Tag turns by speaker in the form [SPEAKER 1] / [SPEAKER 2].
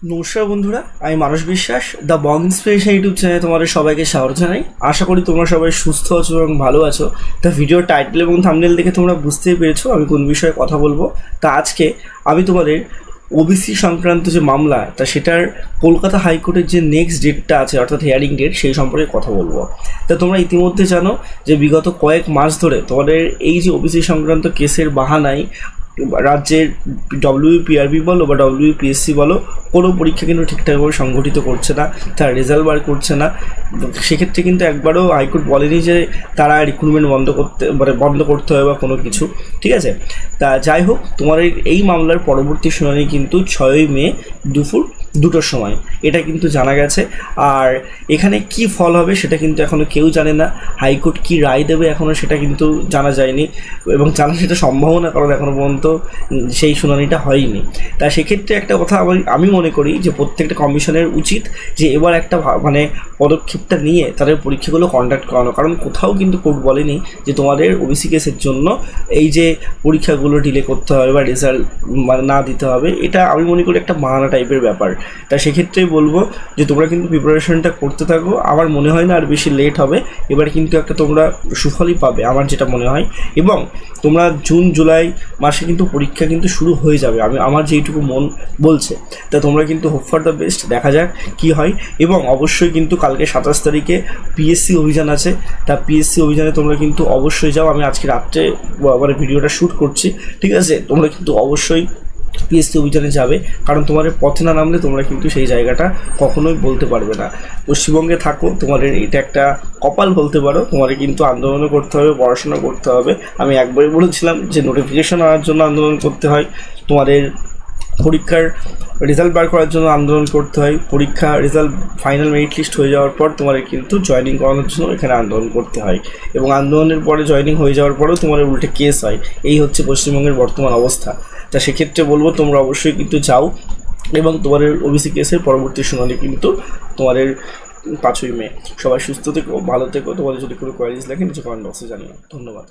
[SPEAKER 1] নমস্কার বন্ধুরা, আমি মানস বিশ্বাস, দ্য বং ইন্সপিরেশন ইউটিউব চ্যানেলে তোমাদের সবাইকে স্বাগত জানাই। আশা করি তোমরা সবাই সুস্থ আছো এবং ভালো আছো। তা ভিডিওর টাইটেল এবং থাম্বনেল দেখে তোমরা বুঝতেই পেরেছো আমি কোন বিষয়ে কথা বলবো। তা আজকে আমি তোমাদের ওবিসি সংক্রান্ত যে মামলা, তা সেটার কলকাতা হাইকোর্টের যে নেক্সট ডেটটা আছে, অর্থাৎ হিয়ারিং ডেট, সেই সম্পর্কে কথা বলবো। তা তোমরা ইতিমধ্যে জানো যে বিগত কয়েক মাস ধরে তোমাদের এই যে ওবিসি সংক্রান্ত কেসের বাহানায় রাজ্যের ডব্লিউপিআরবি বলো বা ডব্লিউপিএসসি বলো, কোনো পরীক্ষা কিন্তু ঠিকঠাকভাবে সংগঠিত করছে না, তার রেজাল্ট বার করছে না। সেক্ষেত্রে কিন্তু একবারও হাইকোর্ট বলেনি যে তারা রিক্রুটমেন্ট বন্ধ করতে হবে বা কোনো কিছু, ঠিক আছে। তা যাই হোক, তোমার এই মামলার পরবর্তী শুনানি কিন্তু 6ই মে দুপুর 2টোর সময়, এটা কিন্তু জানা গেছে। আর এখানে কি ফল হবে সেটা কিন্তু এখনও কেউ জানে না। হাইকোর্ট কি রায় দেবে এখনও সেটা কিন্তু জানা যায়নি, এবং জানা সেটা সম্ভব না, কারণ এখনও পর্যন্ত সেই শুনানিটা হয়নি। তা সেক্ষেত্রে একটা কথা আমি মনে করি যে প্রত্যেকটা কমিশনের উচিত যে এবার একটা পদক্ষেপটা নিয়ে তাদের পরীক্ষাগুলো কন্ডাক্ট করানো, কারণ কোথাও কিন্তু কোর্ট বলেনি যে তোমাদের ওবিসি কেসের জন্য এই যে পরীক্ষাগুলো ডিলে করতে হবে বা রেজাল্ট না দিতে হবে। এটা আমি মনে করি একটা বাহানা টাইপের ব্যাপার। তা সেক্ষেত্রে বলবো যে তোমরা কিন্তু প্রিপারেশনটা করতে থাকো। আমার মনে হয় না আর বেশি লেট হবে, এবার কিন্তু একটা তোমরা সুফলই পাবে আমার যেটা মনে হয়। এবং তোমরা জুন জুলাই মাসে কিন্তু পরীক্ষা কিন্তু শুরু হয়ে যাবে, আমার যেইটুকু মন বলছে। তা তোমরা কিন্তু হোপ ফর দ্য বেস্ট, দেখা যাক কি হয়। এবং অবশ্যই কিন্তু কালকে 27 তারিখে পিএসসি অভিযান আছে। তা পিএসসি অভিযানে তোমরা কিন্তু অবশ্যই যাও। আমি আজকে রাত্রে ভিডিওটা শ্যুট করছি, ঠিক আছে। তোমরা কিন্তু অবশ্যই পিএসসি অভিযানে যাবে, কারণ তোমাদের পথে না নামলে তোমরা কিন্তু সেই জায়গাটা কখনোই বলতে পারবে না। পশ্চিমবঙ্গে থাকো, তোমাদের এটা একটা কপাল বলতে পারো। তোমাদের কিন্তু আন্দোলনও করতে হবে, পড়াশোনা করতে হবে। আমি একবারই বলেছিলাম যে নোটিফিকেশন আনার জন্য আন্দোলন করতে হয়, তোমাদের পরীক্ষার রেজাল্ট বার করার জন্য আন্দোলন করতে হয়, পরীক্ষা রেজাল্ট ফাইনাল মেরিট লিস্ট হয়ে যাওয়ার পর তোমাদের কিন্তু জয়েনিং করানোর জন্য এখানে আন্দোলন করতে হয়, এবং আন্দোলনের পরে জয়েনিং হয়ে যাওয়ার পরেও তোমাদের উল্টে কেস হয়। এই হচ্ছে পশ্চিমবঙ্গের বর্তমান অবস্থা। তা সেক্ষেত্রে বলবো তোমরা অবশ্যই কিন্তু যাও, এবং তোমাদের ওবিসি কেসের পরবর্তী শুনানি কিন্তু তোমাদের 5ই মে। সবাই সুস্থ থেকো, ভালো থেকো। তোমাদের যদি কোনো কোয়ারিজ লাগে নিচে কমেন্ট বক্সে জানিও। ধন্যবাদ।